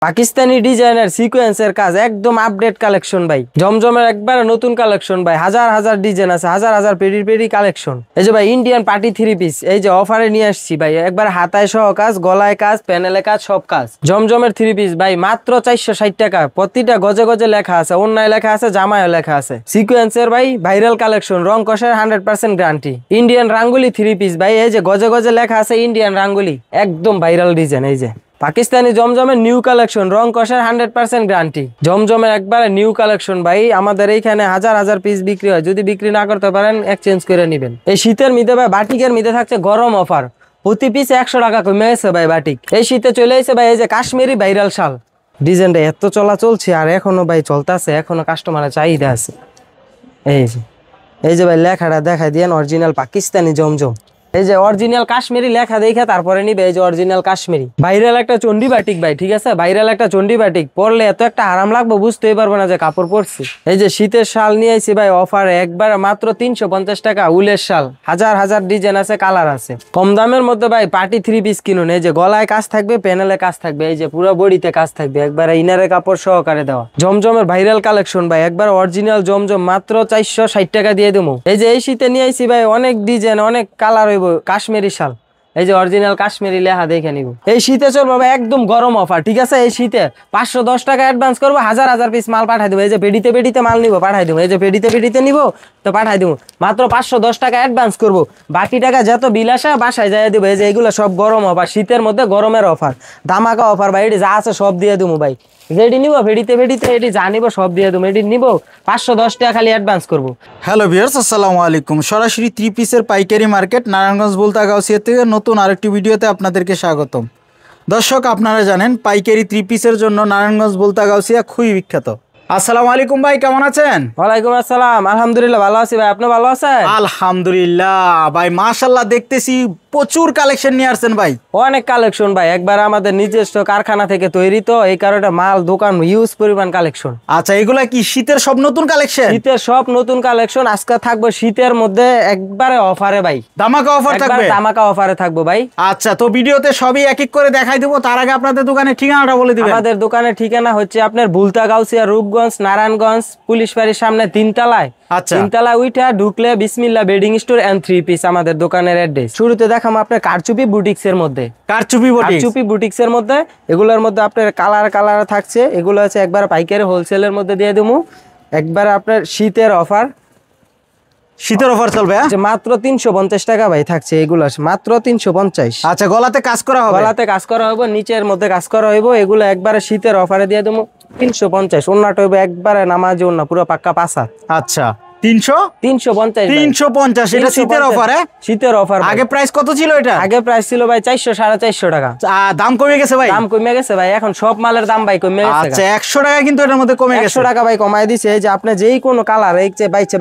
পাকিস্তানি ডিজাইনের সিকোয়েন্সের কাজ একদম আপডেট কালেকশন ভাই। জমজমের একবারে নতুন কালেকশন ভাই। হাজার হাজার ডিজাইন আছে, হাজার হাজার পেডি পেডি কালেকশন। এই যে ভাই ইন্ডিয়ান পার্টি 3 পিস এই যে অফারে নিয়ে আসছি ভাই। একবার হাতায় সহ কাজ, গলায় কাজ, প্যানেলে কাজ, সব কাজ। জমজমের 3 পিস ভাই মাত্র 460 টাকা। প্রতিটা গজে গজে লেখা আছে, অন্যায় লেখা আছে, জামায়ও লেখা আছে। সিকোয়েন্সের ভাই ভাইরাল কালেকশন, রং কষের 100% গ্যারান্টি। ইন্ডিয়ান রাঙ্গুলি 3 পিস ভাই। এই যে গজে গজে লেখা আছে ইন্ডিয়ান রাঙ্গুলি, একদম ভাইরাল ডিজাইন। এই যে পাকিস্তানি জমজমের নিউ কালেকশন, রং কষের 100% গ্যারান্টি। জমজমের একবারে নিউ কালেকশন ভাই। আমাদের এইখানে হাজার হাজার পিস বিক্রি হয়, যদি বিক্রি না করতে পারেন এক্সচেঞ্জ করে নেবেন। এই শীতের মিদে ভাই বাটিকের মিদে থাকছে গরম অফার, প্রতি পিস 100 টাকা কমে গেছে ভাই বাটিক। এই শীতে চলে এসে ভাই এই যে কাশ্মীরি ভাইরাল শাল। ডিজাইনটা এত চলা চলছে আর এখনো ভাই চলতেছে, এখনো কাস্টমারের চাহিদা আছে। এই যে ভাই লেখাটা দেখাই দিয়েন, অরিজিনাল পাকিস্তানি জমজম। এই যে অরিজিনাল কাশ্মীরি লেখা দেখে তারপরে নিবে। এই যে অরিজিনাল কাশ্মীরি ভাইরাল একটা চন্ডী বাটিক ভাই, ঠিক আছে? ভাইরাল একটা চন্ডী বাটিক পরলে এত একটা আরাম লাগবে বুঝতেই পারবো না যে কাপড় পরছি। এই যে শীতের শাল নিয়ে আইছি ভাই অফারে, একবার মাত্র 350 টাকা। উলের শাল, হাজার হাজার ডিজাইন আছে, কালার আছে। কম দামের মধ্যে ভাই পার্টি 3 পিস কিনুন। এই যে গলায় কাজ থাকবে, প্যানেলে কাজ থাকবে, এই যে পুরো বডিতে কাজ থাকবে, একবার ইনারে কাপড় সহকারে দেওয়া। জমজমের ভাইরাল কালেকশন ভাই, একবার অরিজিনাল জমজম মাত্র 460 টাকা দিয়ে দেবো। এই যে এই শীতে নিয়ে আইছি ভাই অনেক ডিজাইন, অনেক কালার হইব। কাশ্মীরি শাল, এই যে অরিজিনাল কাশ্মীরি লেখা দেখে নিব। এই শীতে চলবে একদম গরম অফার, ঠিক আছে? এই শীতে 510 টাকা অ্যাডভান্স করবো, হাজার হাজার পিস মাল পাঠাই দেবো। এই যে পেডিতে পেডিতে মাল নিবো, পাঠাই দেবো। এই যে পেডিতে পেডিতে নিবো তো পাঠাই দেবো। মাত্র 510 টাকা অ্যাডভান্স করবো, বাকি টাকা যত বিল আসে বাসায় যাই দেবো। এই যে এগুলো সব গরম অফার, শীতের মধ্যে গরমের অফার, ধামাকা অফার ভাই। এটি যা আছে সব দিয়ে দেবো ভাই। যেটি নিবো ফেডিতে ফেডিতে এটি যা নিবো সব দিয়ে দেবো। এটি নিবো 510 টাকা খালি অ্যাডভান্স করবো। হ্যালো ভিউয়ার্স, আসসালামু আলাইকুম। সরাসরি 3 পিসের পাইকারি মার্কেট নারায়ণগঞ্জ বুলতা গাউসিয়া থেকে নতুন আরেকটি ভিডিওতে আপনাদেরকে স্বাগতম। দর্শক, আপনারা জানেন পাইকারি 3 পিসের জন্য নারায়ণগঞ্জ বুলতা গাউসিয়া খুবই বিখ্যাত। আসসালামু আলাইকুম ভাই, কেমন আছেন? ওয়ালাইকুম আসসালাম, আলহামদুলিল্লাহ ভালো আছি ভাই। আপনি ভালো আছেন? আলহামদুলিল্লাহ ভাই, মাশাআল্লাহ দেখতেছি প্রচুর কালেকশন নিয়ে আসছেন ভাই। অনেক কালেকশন ভাই, একবার আমাদের নিজস্ব কারখানা থেকে তৈরি, তো এই কারণে মাল দোকান ইউজ পরিমাণ কালেকশন। আচ্ছা, এগুলা কি শীতের সব নতুন কালেকশন? শীতের সব নতুন কালেকশন আজকে থাকবে শীতের মধ্যে একবারে অফারে ভাই। ধামাকা অফার থাকবে, ধামাকা অফারে থাকবো ভাই। আচ্ছা, তো ভিডিওতে সবই এক এক করে দেখাই দেবো। তার আগে আপনাদের দোকানের ঠিকানাটা বলে দিবেন। আমাদের দোকানের ঠিকানা হচ্ছে আপনার বুলতা গাউসিয়া, রূপগঞ্জ, নারায়ণগঞ্জ পুলিশ বাড়ির সামনে 3 তলায়। আচ্ছা, 3 তলায় উঠা ঢুকলে বিসমিল্লাহ বেডিং স্টোর এন্ড 3 পিস আমাদের দোকানের অ্যাড্রেস। শুরুতে দেখাম আপনার কারচুপি বুটিক্স এর মধ্যে। কারচুপি বুটিক্স এর মধ্যে এগুলোর মধ্যে আপনার কালার থাকছে। এগুলো হচ্ছে একবার পাইকারি হোলসেলের মধ্যে দিয়ে দেবো। একবার আপনার শীতের অফার চলবে মাত্র 350 টাকা ভাই থাকছে। এগুলো মাত্র 350। আচ্ছা, গলাতে কাজ করা হবে, নিচের মধ্যে কাজ করা হইব। এগুলো একবারে শীতের অফারে দিয়ে দেবো 350। ওন্নাটা হইব একবারে নামাজি ওন্না, পুরো পাক্কা পাসা। আচ্ছা, 350 এটা শীতের অফার। শীতের অফার। আগে প্রাইস কত ছিল এটা? আগে প্রাইস ছিল ভাই 400 450 টাকা। দাম কমে গেছে ভাই? দাম কমে গেছে ভাই, এখন সব মালের দাম ভাই কমে গেছে। আচ্ছা, 100 টাকা কিন্তু এটার মধ্যে কমে গেছে। 100 টাকা ভাই কমায় দিছে। এই যে আপনি যেই কোনো কালার এই যে বাইচে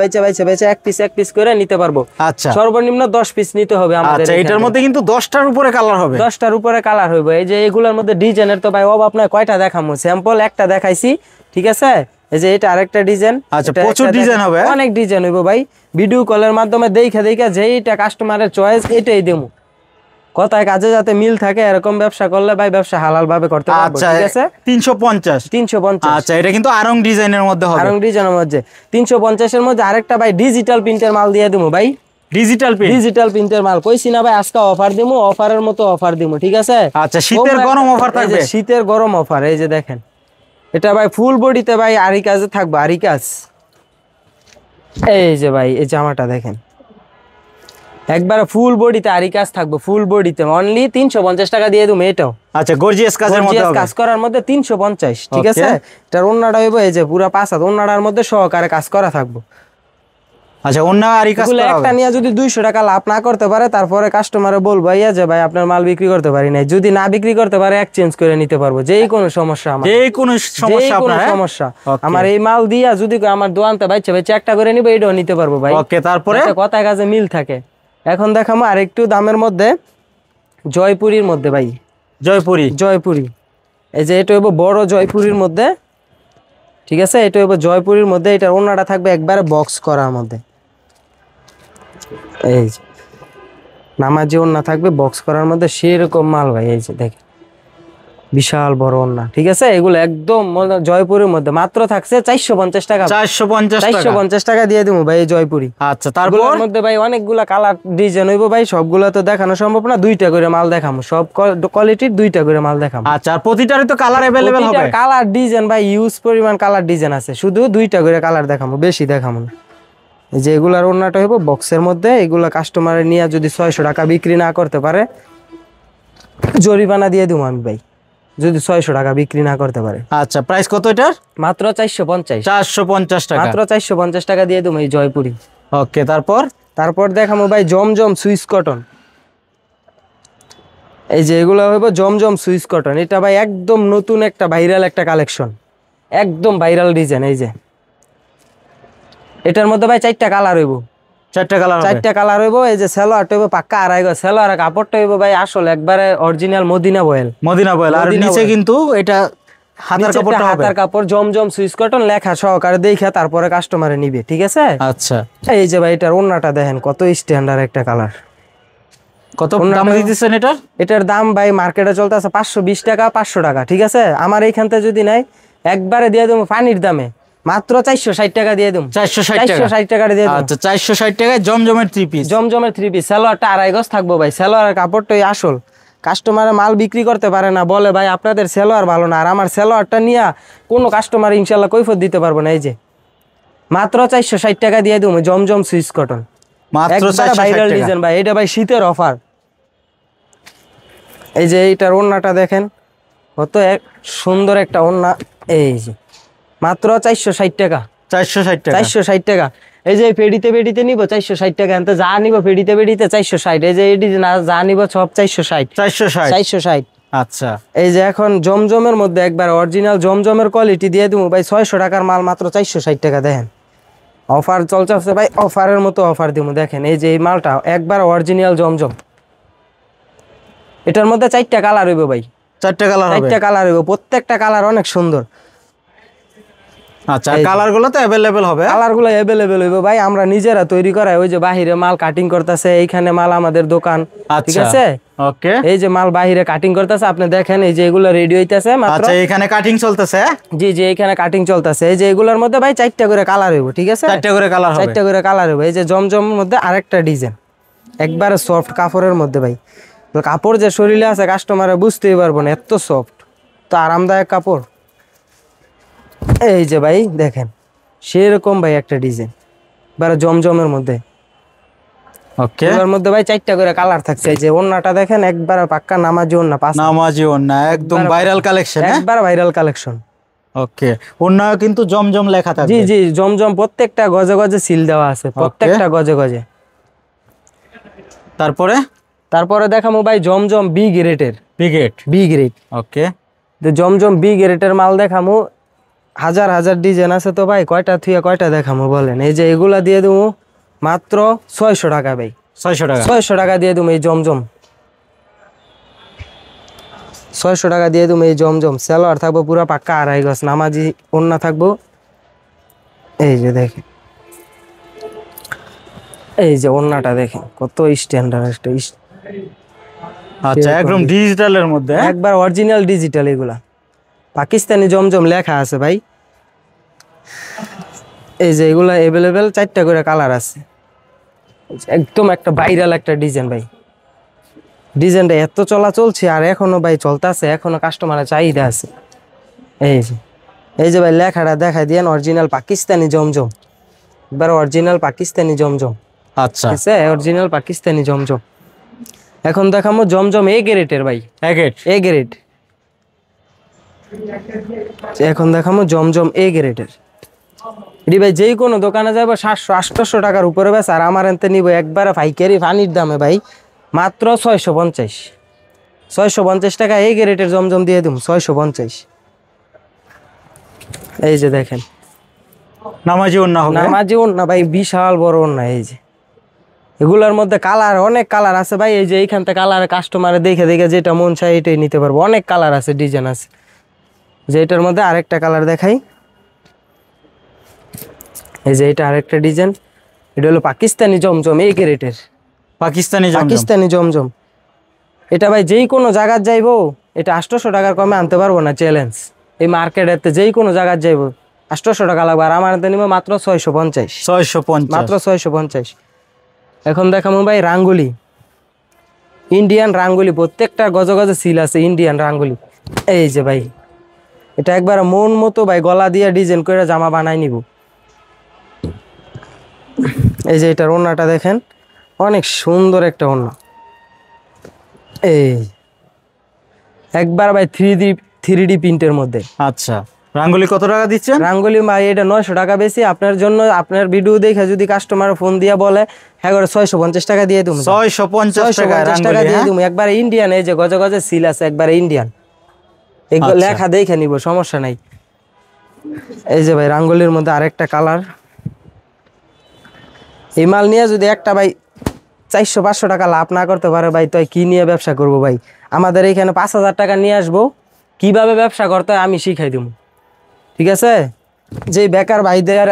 এক পিস করে নিতে পারবো। আচ্ছা, সর্বনিম্ন 10 পিস নিতে হবে আমাদের। আচ্ছা, এটার মধ্যে কিন্তু 10টার উপরে কালার হবে। 10টার উপরে কালার হইবে। এই যে এগুলোর মধ্যে ডিজাইনের তো ভাই অভাব নাই। কয়টা দেখামু? স্যাম্পল একটা দেখাইছি, ঠিক আছে? এই যে এটা আরেকটা ডিজাইন। আচ্ছা, প্রচুর ডিজাইন হবে, অনেক ডিজাইন হইব ভাই। ভিডিও কলের মাধ্যমে দেখা যেইটা কাস্টমারের চয়েস এটাই দেবো। কথায় কাজে যাতে মিল থাকে, এরকম ব্যবসা করলে ভাই ব্যবসা হালাল ভাবে করতে পারবো। ঠিক আছে, 350। আচ্ছা, এটা কিন্তু আরং ডিজাইনের মধ্যে হবে। আরং ডিজাইনের মধ্যে 350 এর মধ্যে আরেকটা ভাই ডিজিটাল প্রিন্টের মাল দিয়ে দেবো ভাই। ডিজিটাল প্রিন্টের মাল কইছি না ভাই, আজকে অফার দেবো, অফারের মতো অফার দেবো, ঠিক আছে? আচ্ছা, শীতের গরম অফার থাকবে। শীতের গরম অফার। এই যে দেখেন, এটা ভাই ফুল বডিতে ভাই আরি কাজে থাকবে, আরি কাজ। এই যে ভাই এই জামাটা দেখেন, একবারে ফুল বডিতে আরি কাজ থাকবে, ফুল বডিতে অনলি 350 টাকা দিয়ে দেবো এটাও। আচ্ছা, গর্জিয়াস কাজের মধ্যে হবে, কাজ করার মধ্যে 350, ঠিক আছে? এটার ওন্নাটা হইব এই যে পুরো পাঁচাত, ওন্নাটার মধ্যে সহকারে কাজ করা থাকবো। আচ্ছা, ওন্না আরি কাজ করা হবে। একটা নিয়ে যদি 200 টাকা লাভ না করতে পারে, তারপরে কাস্টমারে বলবো ইয়া যে ভাই আপনার মাল বিক্রি করতে পারি নাই। যদি না বিক্রি করতে পারে এক্সচেঞ্জ করে নিতে পারবো। যেই কোনো সমস্যা আমার এই মাল দিয়া যদি আমার দোকানতে বাইছে একটা করে নিবো, এটাও নিতে পারবো ভাই। ওকে, তারপরে কথায় কাজে মিল থাকে। এখন দেখাবো আরেকটু দামের মধ্যে জয়পুরীর মধ্যে ভাই। জয়পুরি এই যে এটা হইব বড় জয়পুরীর মধ্যে, ঠিক আছে? এটা হইব জয়পুরীর মধ্যে। এটার ওন্নাটা থাকবে একবারে বক্স করার মধ্যে। এই যে নামাজি ওন্না থাকবে বক্স করার মধ্যে, সেরকম মাল ভাই। এই যে দেখেন বিশাল বড় ওন্না, ঠিক আছে। এগুলো একদম জয়পুরের মধ্যে মাত্র থাকছে 450 টাকা। 450 টাকা দিয়ে দেবো ভাই এই জয়পুরি। আচ্ছা, তারপর মধ্যে ভাই অনেকগুলা কালার ডিজাইন হইব ভাই, সবগুলা তো দেখানো সম্ভব না, দুইটা করে মাল দেখাবো, সব কোয়ালিটির দুইটা করে মাল দেখাবো। আচ্ছা, আর প্রতিটারই তো কালার अवेलेबल হবে? কালার ডিজাইন ভাই ইউজ পরিমাণ কালার ডিজাইন আছে, শুধু দুইটা করে কালার দেখাবো, বেশি দেখাবো না। যে এগুলার ওন্নাটা হইব বক্সের মধ্যে, এগুলা কাস্টমারে নিয়ে যদি 600 টাকা বিক্রি না করতে পারে জরিমানা দিয়ে দেবো আমি ভাই, যদি 600 টাকা বিক্রি না করতে পারে। আচ্ছা, প্রাইস কত এটার? মাত্র 450। 450 টাকা, মাত্র 450 টাকা দিয়ে দেবো এই জয়পুরি। ওকে, তারপর দেখাবো ভাই জমজম সুইস কটন। এই যে এগুলো হইব জমজম সুইস কটন, এটা ভাই একদম নতুন একটা ভাইরাল একটা কালেকশন, একদম ভাইরাল ডিজাইন। এই যে এটার মধ্যে ভাই 4টা কালার হইব, 4টা কালার হইব। এই যে সালোয়ারটা হইব পাক্কা আড়াই গজ, সালোয়ার কাপড়টা হইব ভাই আসল একবারে অরিজিনাল মদিনা বয়েল। আর নিচে কিন্তু এটা হাতার কাপড় জমজম সুইস কটন লেখা সহকারে দেখে তারপরে কাস্টমারে নিবে, ঠিক আছে। আচ্ছা, এই যে ভাই এটার ওন্নাটা দেখেন কত স্ট্যান্ডার্ড একটা কালার। কত দাম দিতেছেন এটার? এটার দাম ভাই মার্কেটে চলতেছে 520 টাকা, 500 টাকা, ঠিক আছে। আমার এইখান থেকে যদি নাই একবারে দিয়ে দেবো পানির দামে, মাত্র 460 টাকা দিয়ে দেবো। 460 টাকা দিয়ে দেবো। আচ্ছা, 460 টাকায় জমজমের 3 পিস। জমজমের 3 পিস, সালোয়ারটা আড়াই গজ থাকবো ভাই, সালোয়ারের কাপড়টাই আসল। কাস্টমারে মাল বিক্রি করতে পারে না, বলে ভাই আপনাদের সালোয়ার ভালো না, আর আমার সালোয়ারটা নিয়ে কোনো কাস্টমার ইনশাল্লাহ কৈফিয়ত দিতে পারবো না। এই যে মাত্র 460 টাকা দিয়ে দেবো জমজম সুইস কটন, মাত্র 460 টাকা ভাই। এটা ভাই শীতের অফার। এই যে এইটার ওন্নাটা দেখেন কত সুন্দর একটা ওন্না। এই যে মাত্র 460 টাকা, 460 টাকা। এই যে পেডিতে নিব 460 টাকা, এনতে যা নিব পেডিতে 460। এই যে এডি যা নিব সব 460। আচ্ছা, এই যে এখন জমজমের মধ্যে একবার অরিজিনাল জমজমের কোয়ালিটি দিয়ে দেবো ভাই 600 টাকার মাল মাত্র 460 টাকা। দেখেন অফার চলছে ভাই, অফারের মতো অফার দিব। দেখেন এই যে এই মালটা একবার অরিজিনাল জমজম, এটার মধ্যে 4টা কালার হইব ভাই, 4টা কালার হইব, প্রত্যেকটা কালার অনেক সুন্দর। আচ্ছা, কালারগুলো তো अवेलेबल হবে? কালারগুলো अवेलेबल হইব ভাই, আমরা নিজেরা তৈরি করাই। ওই যে বাহিরে মাল কাটিং করতেছে, এইখানে মাল আমাদের দোকান, ঠিক আছে। ওকে, এই যে মাল বাহিরে কাটিং করতেছে, আপনি দেখেন এই যে এগুলো রেডি হইতাছে মাত্র। আচ্ছা, এখানে কাটিং চলতেছে? জি, এখানে কাটিং চলতেছে। এই যে এগুলোর মধ্যে ভাই 4টা করে কালার হইব, ঠিক আছে। 4টা করে কালার হবে, 4টা করে কালার হইব। এই যে জমজমের মধ্যে আরেকটা ডিজাইন, একবারে সফট কাপড়ের মধ্যে ভাই, কাপড় যে শরীরে আছে কাস্টমারে বুঝতেই পারবো না, এত সফট, তো আরামদায়ক কাপড়। এই যে ভাই দেখেন সেরকম ভাই একটা ডিজাইন বারে জমজমের মধ্যে। ওকে, এর মধ্যে ভাই 4টা করে কালার থাকছে। এই যে ওন্নাটা দেখেন একবারে পাক্কা নামাজি ওন্না, নামাজি ওন্না, একদম ভাইরাল কালেকশন, একবার ভাইরাল কালেকশন। ওকে, ওন্না কিন্তু জমজম লেখা থাকবে। জি, জমজম প্রত্যেকটা গজে গজে সিল দেওয়া আছে, প্রত্যেকটা গজে গজে। তারপরে দেখামু ভাই জমজম বি গ্রেডের, বি গ্রেড। ওকে, তো জমজম বি গ্রেডের মাল দেখামু, হাজার ডিজাইন আছে তো ভাই, কয়টা থুয়া কয়টা দেখামু বলেন। এই যে এগুলা দিয়ে দেবো মাত্র 600 টাকা ভাই, 600 টাকা দিয়ে দেবো এই জমজম, 600 টাকা দিয়ে দেবো এই জমজম। সালোয়ার থাকবো পুরো পাক্কা আড়াই গজ, নামাজি ওন্না থাকবো। এই যে দেখেন, এই যে ওন্নাটা দেখেন কত স্ট্যান্ডার্ড একটা। আচ্ছা, একদম ডিজিটালের মধ্যে, একবার অরিজিনাল ডিজিটাল। এগুলা পাকিস্তানি জমজম লেখা আছে ভাই। এই যে এগুলা अवेलेबल 4টা করে কালার আছে, একদম একটা ভাইরাল একটা ডিজাইন ভাই। ডিজাইনটা এত চলছে আর এখনো ভাই চলতেছে, এখনো কাস্টমারের চাহিদা আছে। এই যে ভাই লেখাটা দেখাই দিয়েন, অরিজিনাল পাকিস্তানি জমজম, এবার অরিজিনাল পাকিস্তানি জমজম। আচ্ছা, অরিজিনাল পাকিস্তানি জমজম। এখন দেখাবো জমজম এ গ্রেডের ভাই, এ গ্রেড। এখন দেখাবো জমজম এ গ্রেডের। রি ভাই যেই কোনো দোকানে যাবো 700-800 টাকার উপরে বেশ, আর আমার এনতে নিব একবারে পাইকারি পানির দামে ভাই মাত্র 650 টাকা। এই গ্রেডের জমজম দিয়ে দিম 650। এই যে দেখেন নামাজি ওন্না হবে, নামাজি ওন্না ভাই, বিশাল বড় ওন্না। এই যে এগুলোর মধ্যে কালার, অনেক কালার আছে ভাই। এই যে এইখান থেকে কালার কাস্টমারে দেখে যেটা মন চায় এটাই নিতে পারবো, অনেক কালার আছে, ডিজাইন আছে। যে এটার মধ্যে আরেকটা কালার দেখাই, এই যে এটা আরেকটা ডিজাইন, এটা হলো পাকিস্তানি জমজম এই গ্রেডের, পাকিস্তানি জমজম। এটা ভাই যেই কোনো জায়গায় যাইবো এটা 800 টাকার কমে আনতে পারবো না, চ্যালেঞ্জ। এই মার্কেটেতে যেই কোনো জায়গায় যাইবো 800 টাকা লাগবে, আর আমার হাতে নিব মাত্র 650। 650 মাত্র 650। এখন দেখাবো ভাই রাঙ্গুলি, ইন্ডিয়ান রাঙ্গুলি, প্রত্যেকটা গজে গজে সিল আছে ইন্ডিয়ান রাঙ্গুলি। এই যে ভাই এটা একবার মন মতো ভাই গলা দিয়ে ডিজাইন করে জামা বানাই নিব। এই যে এটার ওড়নাটা দেখেন, অনেক সুন্দর একটা ওড়না। এই একবার ভাই 3D প্রিন্টের মধ্যে। আচ্ছা, রাঙ্গুলি কত টাকা দিচ্ছেন? রাঙ্গুলি ভাই এটা 900 টাকা বেশি। আপনার জন্য আপনার ভিডিও দেখে যদি কাস্টমার ফোন দিয়ে বলে হ্যাঁ করে 650 টাকা দিয়ে দেবো। 650 টাকা দিয়ে দেবো একবার। ইন্ডিয়ান এই যে গজে গজে সিল আছে একবার ইন্ডিয়ান, এগুলো লেখা দেখে নিব, সমস্যা নাই। এই যে ভাই রাঙ্গুলির মধ্যে আরেকটা কালার। এই মাল নিয়ে যদি একটা ভাই 400-500 টাকা লাভ না করতে পারে ভাই, তো কি নিয়ে ব্যবসা করবো ভাই? আমাদের এখানে 5000 টাকা নিয়ে আসবো, কিভাবে ব্যবসা করতে হয় আমি শিখাই দেবো, ঠিক আছে? যে বেকার ভাইদের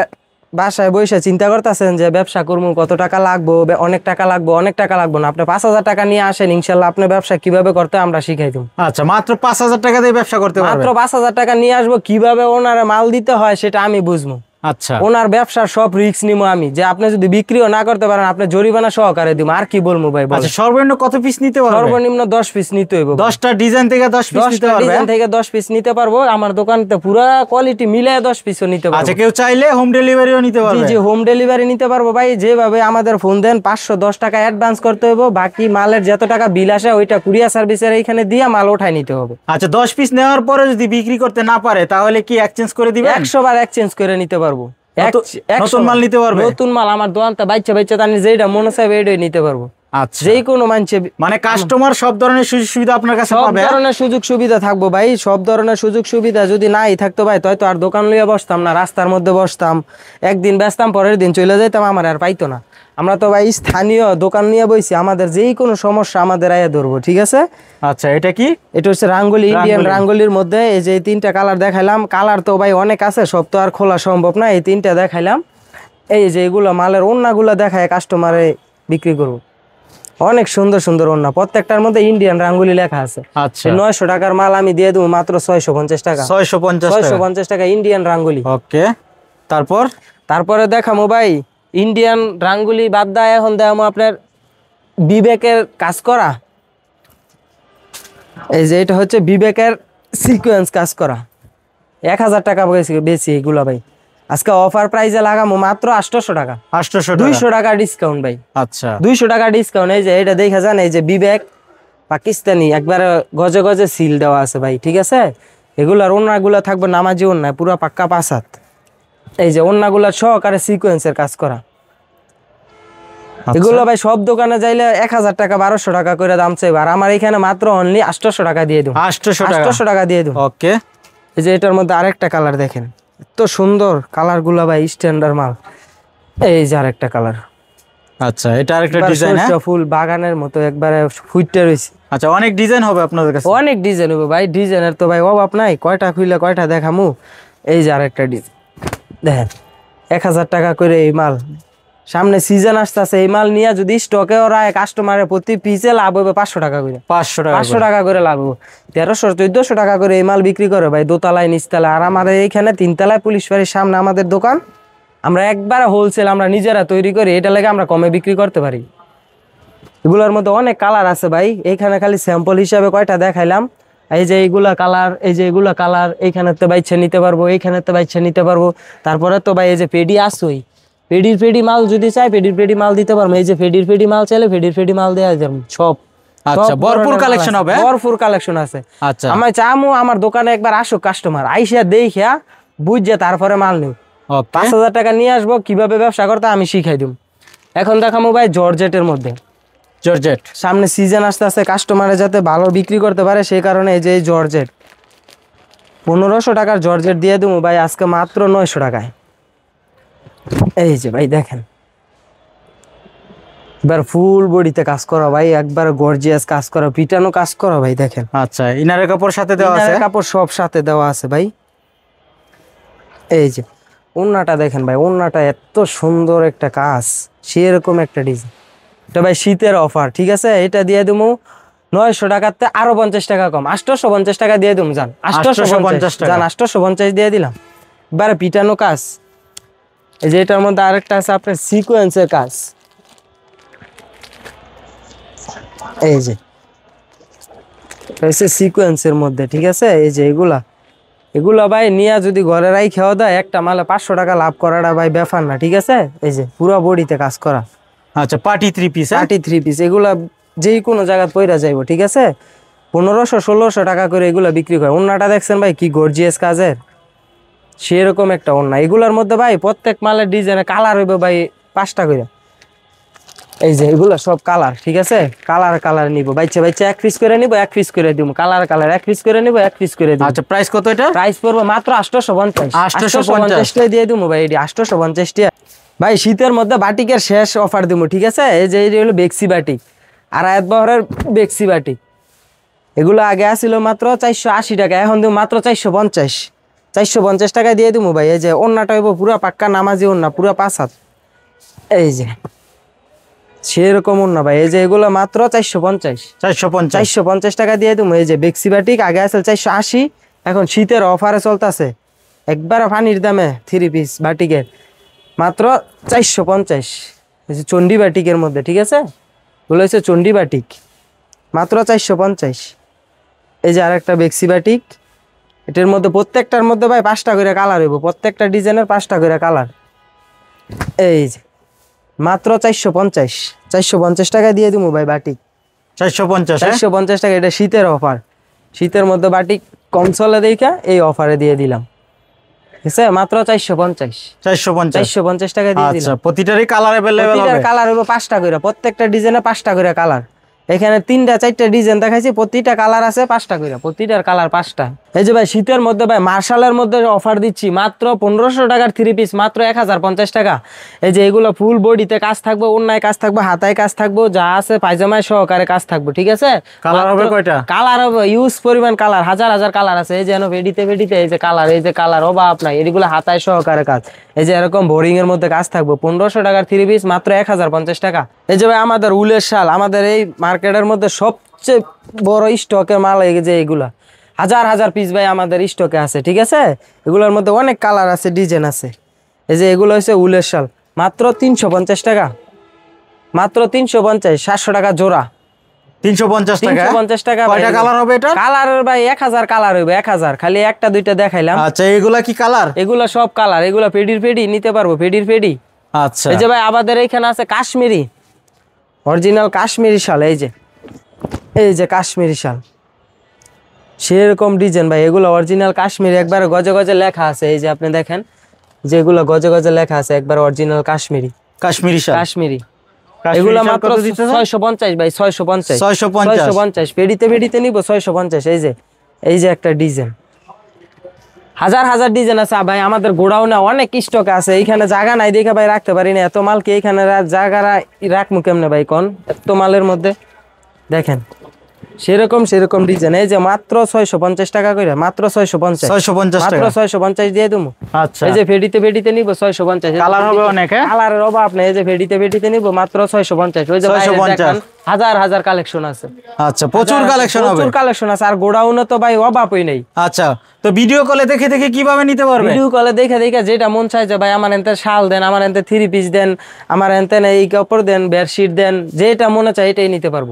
বাসায় বসে চিন্তা করতেছেন যে ব্যবসা করবো, কত টাকা লাগবো, অনেক টাকা লাগবো, অনেক টাকা লাগবো না, আপনি 5000 টাকা নিয়ে আসেন, ইনশাল্লাহ আপনার ব্যবসা কিভাবে করতে হয় আমরা শিখাই দেবো। আচ্ছা, মাত্র 5000 টাকা দিয়ে ব্যবসা করতে পারবেন? মাত্র 5000 টাকা নিয়ে আসবো, কিভাবে ওনারে মাল দিতে হয় সেটা আমি বুঝবো। আচ্ছা, ওনার ব্যবসার সব রিস্ক নিবো আমি, যে আপনি যদি বিক্রিও না করতে পারেন আপনি জরিমানা সহকারে দিব। আর কি বলবো ভাই? আচ্ছা, সর্বনিম্ন কত পিস নিতে পারবেন? সর্বনিম্ন 10 পিস নিতে হইব। 10টা ডিজাইন থেকে 10 পিস নিতে পারবেন? ডিজাইন থেকে 10 পিস নিতে পারবো। আমার দোকানতে পুরো কোয়ালিটি মিলায় 10 পিসও নিতে পারবো। আচ্ছা, কেউ চাইলে হোম ডেলিভারিও নিতে পারবে? জি জি, হোম ডেলিভারি নিতে পারবো ভাই। যেভাবে আমাদের ফোন দেন 510 টাকা অ্যাডভান্স করতে হবে, বাকি মালের যত টাকা বিল আসে ওইটা কুরিয়ার সার্ভিসের এইখানে দিয়ে মাল উঠাই নিতে হবে। আচ্ছা, 10 পিস নেওয়ার পরে যদি বিক্রি করতে না পারে তাহলে কি এক্সচেঞ্জ করে দিবেন? 100 বার এক্সচেঞ্জ করে নিতে পারবো। নতুন মাল নিতে পারবে? নতুন মাল আমার দোকানতে বাইচা বাইচা তানি যেটা মনে চাইবে এইটাই নিতে পারবো। আচ্ছা, যেই কোনো মানছে মানে কাস্টমার সব ধরনের সুযোগ সুবিধা আপনার কাছে পাবে? সব ধরনের সুযোগ সুবিধা থাকবো ভাই, সব ধরনের সুযোগ সুবিধা। যদি নাই থাকতো ভাই তো আর দোকান লইয়া বসতাম না, রাস্তার মধ্যে বসতাম, একদিন বেচতাম পরের দিন চলে যাইতাম, আমার আর পাইতো না। আমরা তো ভাই স্থানীয় দোকান নিয়ে বইছি, আমাদের যেই কোনো সমস্যা আমাদের আয়া ধরবো, ঠিক আছে? আচ্ছা, এটা কি? এটা হচ্ছে রাঙ্গুলি, ইন্ডিয়ান রাঙ্গুলির মধ্যে এই যে 3টা কালার দেখাইলাম। কালার তো ভাই অনেক আছে, সব তো আর খোলা সম্ভব না। এই 3টা দেখাইলাম। এই যে এগুলো মালের ওড়নাগুলো দেখায় কাস্টমারে বিক্রি করবো। অনেক সুন্দর সুন্দর ওড়না, প্রত্যেকটার মধ্যে ইন্ডিয়ান রাঙ্গুলি লেখা আছে। আচ্ছা, 900 টাকার মাল আমি দিয়ে দেবো মাত্র 650 টাকা। 650 টাকা ইন্ডিয়ান রাঙ্গুলি। ওকে, তারপরে দেখামো ভাই ইন্ডিয়ান রাঙ্গুলি বাদ দেয়, এখন দেখামো আপনার বিবেকের কাজ করা। এই যে এটা হচ্ছে বিবেকের সিকোয়েন্স কাজ করা, 1000 টাকা বেশি এগুলো ভাই। আজকে অফার প্রাইসে লাগামো মাত্র 800 টাকা। 200 টাকা ডিসকাউন্ট ভাই। আচ্ছা, 200 টাকা ডিসকাউন্ট। এই যে এটা দেখা যান, এই যে বিবেক পাকিস্তানি একবারে গজে গজে সিল দেওয়া আছে ভাই, ঠিক আছে? এগুলার ওড়নাগুলো থাকবে নামাজি ওড়না, পুরো পাক্কা 5 হাত। এই যে ওড়নাগুলো সহকারে সিকোয়েন্সের কাজ করা। এগুলো ভাই সব দোকানে যাইলে 1000 টাকা 1200 টাকা করে দাম চাইবে, আর আমার এখানে মাত্র অনলি 800 টাকা দিয়ে দেবো। 800 টাকা দিয়ে দেবো। ওকে, এই যে এটার মধ্যে আরেকটা কালার দেখেন, এত সুন্দর কালার গুলা ভাই, স্ট্যান্ডার্ড মাল। এই যে আরেকটা কালার। আচ্ছা, এটা আরেকটা ডিজাইন। হ্যাঁ, ফুল বাগানের মতো একবারে ফুটতে রয়েছে। আচ্ছা, অনেক ডিজাইন হবে আপনাদের কাছে? অনেক ডিজাইন হবে ভাই, ডিজাইনের তো ভাই অভাব নাই, কয়টা খুইলে কয়টা দেখামু। এই যে আরেকটা ডিজাইন দেখেন, 1000 টাকা করে এই মাল। সামনে সিজন আসতেছে, এই মাল নিয়ে যদি স্টকে ওরা কাস্টমারের প্রতি পিসে লাভ হবে 500 টাকা করে। 500 টাকা করে লাভ হবে। 1300-1400 টাকা করে এই মাল বিক্রি করে ভাই, দোতলায় নিচতলায়। আর আমাদের এইখানে 3 তলায় পুলিশ ফাঁড়ির সামনে আমাদের দোকান। আমরা একবারে হোলসেল আমরা নিজেরা তৈরি করি, এটা লাগে আমরা কমে বিক্রি করতে পারি। এগুলোর মধ্যে অনেক কালার আছে ভাই, এইখানে খালি স্যাম্পল হিসাবে কয়টা দেখাইলাম। এই যে এইগুলা কালার, এই যে এগুলা কালার, এইখানে তো বাইছে নিতে পারবো, এইখানে তো বাইছে নিতে পারবো। তারপরে তো ভাই এই যে পেডি আসই, পেডি মাল যদি চাই পেডি মাল দিতে পারবো। এই যে পেডি মাল চাইলে পেডি মাল দেওয়া যাবে সব। আচ্ছা, ভরপুর কালেকশন হবে? ভরপুর কালেকশন আছে। আচ্ছা, আমি চামু আমার দোকানে একবার আসুক কাস্টমার, আইসা দেখিয়া বুঝছে তারপরে মাল নিও। 5000 টাকা নিয়ে আসবো, কিভাবে ব্যবসা করতে আমি শিখাই দিব। এখন দেখামো ভাই জর্জেটের মধ্যে। জর্জেট সামনে সিজন আসতে আসতে কাস্টমারে যাতে ভালো বিক্রি করতে পারে সেই কারণে এই যে জর্জেট 1500 টাকার জর্জেট দিয়ে দেবো ভাই আজকে মাত্র 900 টাকায়। এই যে ভাই দেখেন, এবার ফুল বডিতে কাজ করা ভাই, একবার গর্জিয়াস কাজ করা, পিটানো কাজ করা ভাই দেখেন। আচ্ছা, ইনারের কাপড় সাথে দেওয়া আছে? কাপড় সব সাথে দেওয়া আছে ভাই। এই যে ওড়নাটা দেখেন ভাই, ওড়নাটা এত সুন্দর একটা কাজ, সেরকম একটা ডিজাইন। এটা ভাই শীতের অফার, ঠিক আছে? এটা দিয়ে দেবো 900 টাকাতে আরো 50 টাকা কম, 850 টাকা দিয়ে দিম জান, 850 টাকা। জান, 850 দিয়ে দিলাম। এবারে পিটানো কাজ, এই যে এটার মধ্যে আরেকটা আছে আপনার সিকোয়েন্সের কাজ, এই যে সিকোয়েন্সের মধ্যে, ঠিক আছে। এই যে এগুলা ভাই নিয়ে যদি ঘরে রাই খাওয়া দেয়, একটা মালে 500 টাকা লাভ করাটা ভাই ব্যাপার না, ঠিক আছে। এই যে পুরো বডিতে কাজ করা, আচ্ছা পার্টি 3 পিস, 3 পিস, এগুলা যেই কোনো জায়গায় পইরা যাইবো, ঠিক আছে। 1500-1600 টাকা করে এগুলা বিক্রি করে। ওন্নাটা দেখছেন ভাই কি গর্জিয়াস কাজের, সেরকম একটা ওন্না। এগুলার মধ্যে ভাই প্রত্যেক মালের ডিজাইনে কালার হইবে ভাই 5টা করে। এই যে এগুলা সব কালার, ঠিক আছে। কালার নিব, বাইচে এক পিস করে নিব, 1 পিস করে দিব। কালার 1 পিস করে নিব, 1 পিস করে দিব। আচ্ছা প্রাইস কত এটা? প্রাইস পড়বে মাত্র 850। 850 টাকা দিয়ে দিব ভাই, এটি 850 টাকা। ভাই শীতের মধ্যে বাটিকের শেষ অফার দিব, ঠিক আছে। এই যে এই হলো বেক্সি বাটিক, আর আয়াত বহরের বেক্সি বাটিক। এগুলো আগে আসছিল মাত্র 480 টাকা, এখন দিব মাত্র 450 টাকা দিয়ে দিব ভাই। এই যে ওন্নাটা হইব পুরা পাক্কা নামাজি ওন্না, পুরা 5 হাত, এই যে সেরকম ওন্না ভাই। এই যে এগুলো মাত্র 450 টাকা দিয়ে দিব। এই যে বেক্সি বাটিক আগে আসল 480, এখন শীতের অফারে চলতেছে একবারে পানির দামে 3 পিস বাটিকের মাত্র 450। এই যে চন্ডী বাটিকের মধ্যে, ঠিক আছে, এগুলো হচ্ছে চন্ডী বাটিক, মাত্র 450। এই যে আরেকটা বেক্সি বাটিক, এটার মধ্যে প্রত্যেকটার মধ্যে ভাই 5টা করে কালার হইব, প্রত্যেকটা ডিজাইনের 5টা করে কালার। এই যে মাত্র 450 টাকা দিয়ে দিব ভাই বাটিক, 450 টাকা। এটা শীতের অফার, শীতের মধ্যে বাটিক কম চলে দেখা এই অফারে দিয়ে দিলাম, ঠিক আছে। মাত্র 450 টাকা দিয়ে দিলাম। প্রতিটারই কালার अवेलेबल হবে, কালার হবে 5টা করে, প্রত্যেকটা ডিজাইনে 5টা করে কালার। এখানে 3টা-4টা ডিজাইন দেখাইছি, প্রতিটা কালার আছে 5টা করে, প্রতিটার কালার 5টা। এই যে ভাই শীতের মধ্যে ভাই মার্শালের মধ্যে অফার দিচ্ছি, মাত্র 1500 টাকার 3 পিস, মাত্র 1050 টাকা। এই যে এগুলো ফুল বডিতে কাজ থাকবে, ওন্নায় কাজ থাকবে, হাতায় কাজ থাকবে, যা আছে পায়জামায় সহকারে কাজ থাকবে, ঠিক আছে। কালার হবে কয়টা? কালার হবে ইউজ পরিমাণ কালার, হাজার কালার আছে। এই যে ভেডিতে এই যে কালার, এই যে কালার অভাব নাই, এগুলো হাতায় সহকারে কাজ। এই যে এরকম বোরিং এর মধ্যে কাজ থাকবে, 1500 টাকার 3 পিস, মাত্র 1050 টাকা। এই যে ভাই আমাদের উলের শাল, আমাদের এই মার্কেটের মধ্যে সবচেয়ে বড় স্টকের মাল, এই যে এগুলা হাজার পিস ভাই আমাদের স্টকে আছে, ঠিক আছে। এগুলোর মধ্যে অনেক কালার আছে, ডিজাইন আছে। এই যে এগুলো হচ্ছে উলের শাল, মাত্র 350 টাকা, মাত্র 350, 700 টাকা জোড়া, 350 টাকা। কয়টা কালার হবে এটা? কালারের ভাই 1000 কালার হইবে, 1000, খালি একটা দুইটা দেখাইলাম। আচ্ছা এগুলা কি কালার? এগুলা সব কালার, এগুলা পেডি নিতে পারবো, পেডি। আচ্ছা এই যে ভাই আমাদের এইখানে আছে কাশ্মীরি, অরিজিনাল কাশ্মীরি শাল। এই যে কাশ্মীরি শাল, সেরকম ডিজাইন ভাই, এগুলো অরিজিনাল কাশ্মীরি, একবারে গজে গজে লেখা আছে। এই যে আপনি দেখেন, যেগুলো গজে গজে লেখা আছে, একবার অরিজিনাল কাশ্মীরি শাল, কাশ্মীরি। এগুলো মাত্র 650 ভাই, 650 পেডিতে নিব 650। এই যে একটা ডিজাইন, হাজার ডিজাইন আছে ভাই আমাদের গোডাউনে, অনেক স্টক আছে। এইখানে জায়গা নাই দেখে ভাই রাখতে পারি না, এত মাল কি এইখানে জায়গা রাখবো কেমনে ভাই কোন, এত মালের মধ্যে দেখেন সেরকম ডিজাইন। এই যে মাত্র 650 টাকা করে, মাত্র 650 টাকা, 650 দিয়ে দেবো। আচ্ছা এই যে ফেডিতে নিব 650, কালার হবে অনেক, কালারের অভাব নেই। এই যে ফেডিতে নিব মাত্র 650। ওই যে হাজার কালেকশন আছে, আচ্ছা প্রচুর কালেকশন আছে, আর গোডাউনে তো ভাই অভাবই নেই। আচ্ছা তো ভিডিও কলে দেখে কিভাবে নিতে পারবে? ভিডিও কলে দেখে যেটা মন চায়, যে ভাই আমার এনতে শাল দেন, আমার এনতে 3 পিস দেন, আমার এনতে এই কাপড় দেন, বেডশিট দেন, যেটা মনে চায় এটাই নিতে পারবো।